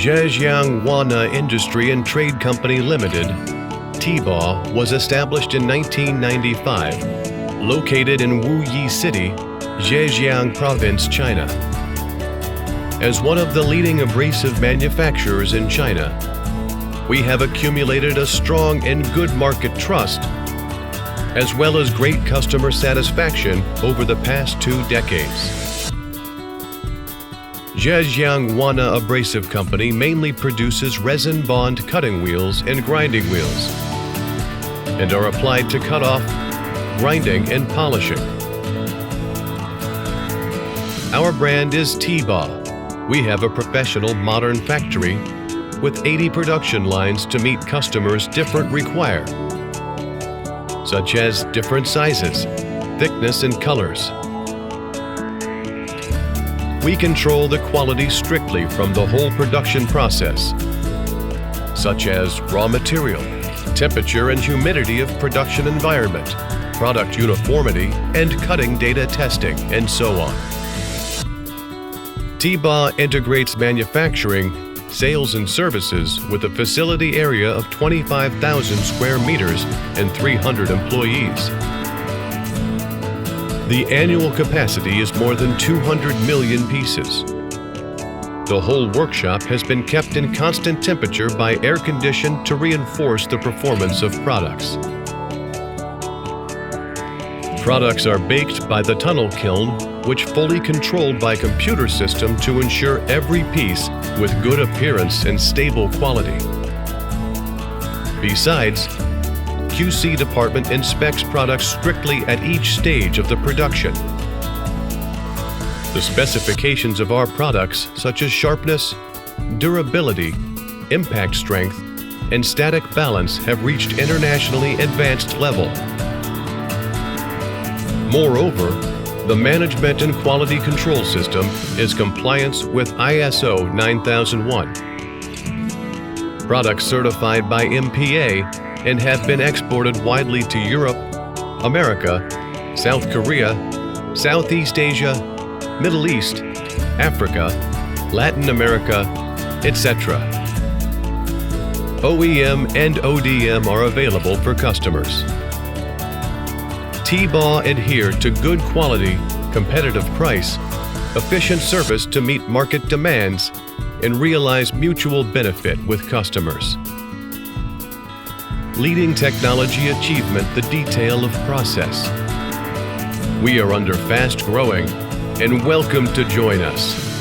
Zhejiang Wanna Industry and Trade Company Limited, TBAW, was established in 1995, located in Wuyi City, Zhejiang Province, China. As one of the leading abrasive manufacturers in China, we have accumulated a strong and good market trust, as well as great customer satisfaction over the past 2 decades. Zhejiang Wanna Abrasive Company mainly produces resin bond cutting wheels and grinding wheels, and are applied to cut off, grinding, and polishing. Our brand is TBAW. We have a professional modern factory with 80 production lines to meet customers' different requirements, such as different sizes, thickness, and colors. We control the quality strictly from the whole production process, such as raw material, temperature and humidity of production environment, product uniformity, and cutting data testing, and so on. TBAW integrates manufacturing, sales and services with a facility area of 25,000 square meters and 300 employees. The annual capacity is more than 200 million pieces. The whole workshop has been kept in constant temperature by air conditioning to reinforce the performance of products. Products are baked by the tunnel kiln, which fully controlled by computer system to ensure every piece with good appearance and stable quality. Besides, QC department inspects products strictly at each stage of the production. The specifications of our products, such as sharpness, durability, impact strength, and static balance, have reached internationally advanced level. Moreover, the management and quality control system is compliant with ISO 9001. Products certified by MPA and have been exported widely to Europe, America, South Korea, Southeast Asia, Middle East, Africa, Latin America, etc. OEM and ODM are available for customers. TBAW adhere to good quality, competitive price, efficient service to meet market demands, and realize mutual benefit with customers. Leading technology achievement, the detail of process. We are under fast growing and welcome to join us.